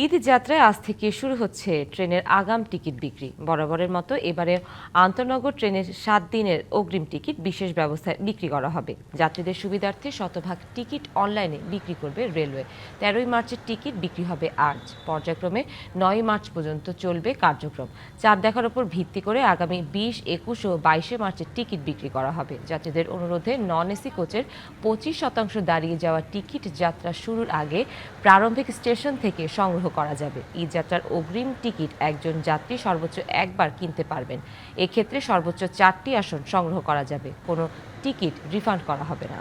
ঈদ যাত্রায় আজ থেকে শুরু হচ্ছে ট্রেনের আগাম টিকিট বিক্রি। বরাবরের মতো এবারে আন্তনগর ট্রেনের 7 দিনের অগ্রিম টিকিট বিশেষ ব্যবস্থায় বিক্রি করা হবে। যাত্রীদের সুবিধার্থে শতভাগ টিকিট অনলাইনে বিক্রি করবে রেলওয়ে। 13ই মার্চের টিকিট বিক্রি হবে আজ। পর্যায়ক্রমে 9 মার্চ পর্যন্ত চলবে কার্যক্রম। চাঁদ দেখার উপর ভিত্তি করে আগামী 20, 21 ও 22 মার্চের টিকিট বিক্রি করা হবে। যাত্রীদের অনুরোধে নন এসি কোচের 25% দাঁড়িয়ে যাওয়া টিকিট যাত্রা শুরুর আগে প্রারম্ভিক স্টেশন থেকে সংগ্রহ করা যাবে। ঈদ যাত্রার অগ্রিম টিকিট একজন যাত্রী সর্বোচ্চ একবার কিনতে পারবেন। এক্ষেত্রে সর্বোচ্চ 4টি আসন সংগ্রহ করা যাবে। কোনো টিকিট রিফান্ড করা হবে না।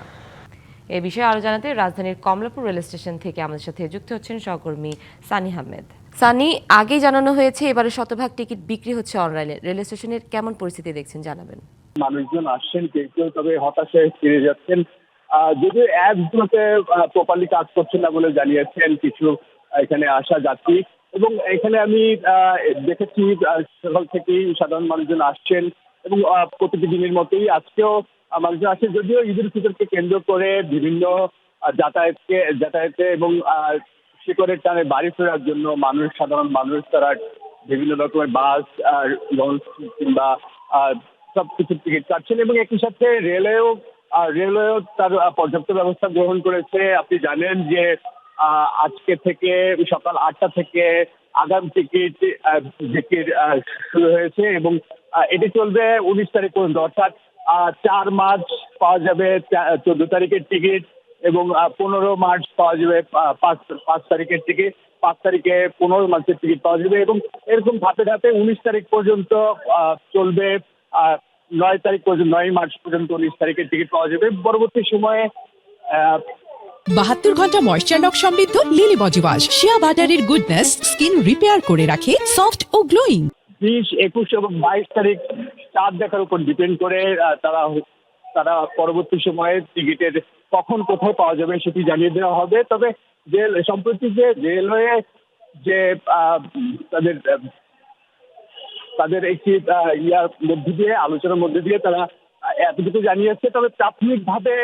এ বিষয়ে আরো জানাতে রাজধানীর কমলাপুর রেল স্টেশন থেকে আমাদের সাথে যুক্ত হচ্ছেন সহকর্মী সানি আহমেদ। সানি, আগেই জানানো হয়েছে এবারে শতভাগ টিকিট বিক্রি হচ্ছে অনলাইনে। রেল স্টেশনের কেমন পরিস্থিতি দেখছেন জানাবেন। মানুষজন আসছেন, কেউ কেউ তবে হতাশায় ফিরে যাচ্ছেন। যদিও অ্যাপগুলোতে প্রপারলি কাজ করছে না বলে জানিয়েছেন কিছু এখানে আসা যাত্রী। এবং এখানে আমি দেখেছি সকাল থেকেই সাধারণ মানুষজন আসছেন এবং প্রতিটি দিনের মতোই আজকেও মানুষজন আসছেন। যদিও ঈদুল ফিতরকে কেন্দ্র করে বিভিন্ন যাতায়াতে এবং শিকড়ের টানে বাড়ি ফেরার জন্য সাধারণ মানুষ তারা বিভিন্ন রকমের বাস আর লঞ্চ কিংবা সবকিছুর টিকিট কাটছেন এবং একই সাথে রেলওয়েও তার পর্যাপ্ত ব্যবস্থা গ্রহণ করেছে। আপনি জানেন যে আজকে থেকে সকাল 8টা থেকে আগাম টিকিট বিক্রির শুরু হয়েছে এবং এটি চলবে 19 তারিখ পর্যন্ত, অর্থাৎ 4 মার্চ পাওয়া যাবে 14 তারিখের টিকিট এবং 15 মার্চ পাওয়া যাবে 5 তারিখের টিকিট, 5 তারিখে 15 মার্চের টিকিট পাওয়া যাবে এবং এরকম ধাপে ধাপে 19 তারিখ পর্যন্ত চলবে। 9 তারিখ পর্যন্ত, 9 মার্চ পর্যন্ত 19 তারিখের টিকিট পাওয়া যাবে। পরবর্তী সময়ে 72 ঘন্টা ময়েশ্চার লক সমৃদ্ধ লিলি বডি ওয়াশ শিয়া বাটারের গুডনেস স্কিন রিপেয়ার করে রাখে সফট ও গ্লোয়িং। 20, 21 এবং 22 তারিখ চাঁদ দেখার উপর ডিপেন্ড করে তারা পরবর্তী সময়ে টিকিটের কখন কোথায় পাওয়া যাবে সেটি জানিয়ে দেওয়া হবে। তবে সম্প্রতি যে রেলওয়ে যে তাদের তাদের একটি আলোচনার মধ্যে দিয়ে তারা এতটুকু জানিয়েছে। তবে প্রাথমিকভাবে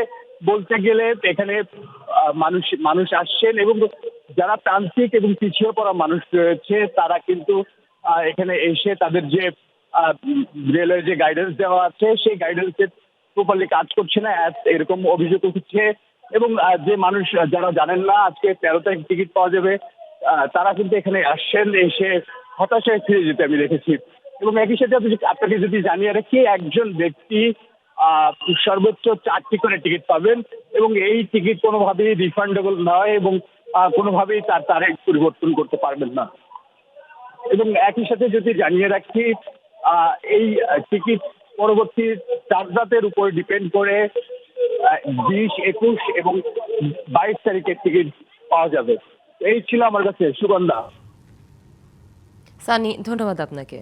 বলতে গেলে এখানে মানুষ আসছেন এবং যারা প্রান্তিক এবং পিছিয়ে পড়া মানুষ রয়েছে তারা কিন্তু এখানে এসে তাদের যে রেলওয়ে যে গাইডেন্স দেওয়া আছে সেই গাইডেন্সের প্রপারলি কাজ করছে না, এরকম অভিযোগ উঠছে। এবং যে মানুষ যারা জানেন না আজকে 13 তারিখ টিকিট পাওয়া যাবে, তারা কিন্তু এখানে আসছেন, এসে হতাশায় ফিরে যেতে আমি দেখেছি। এবং একই সাথে আপনাকে যদি জানিয়ে রাখি, একজন ব্যক্তি সর্বোচ্চ 4টি করে টিকিট পাবেন এবং এই টিকিট কোনোভাবেই রিফান্ডেবল নয় এবং কোনোভাবেই তার তারিখ পরিবর্তন করতে পারবেন না। এবং একই সাথে যদি জানিয়ে রাখি, এই টিকিট পরবর্তী চার্জাতের উপর ডিপেন্ড করে 20, 21 এবং 22 তারিখের টিকিট পাওয়া যাবে। এই ছিল আমার কাছে সুগন্ধা। সানি, ধন্যবাদ আপনাকে।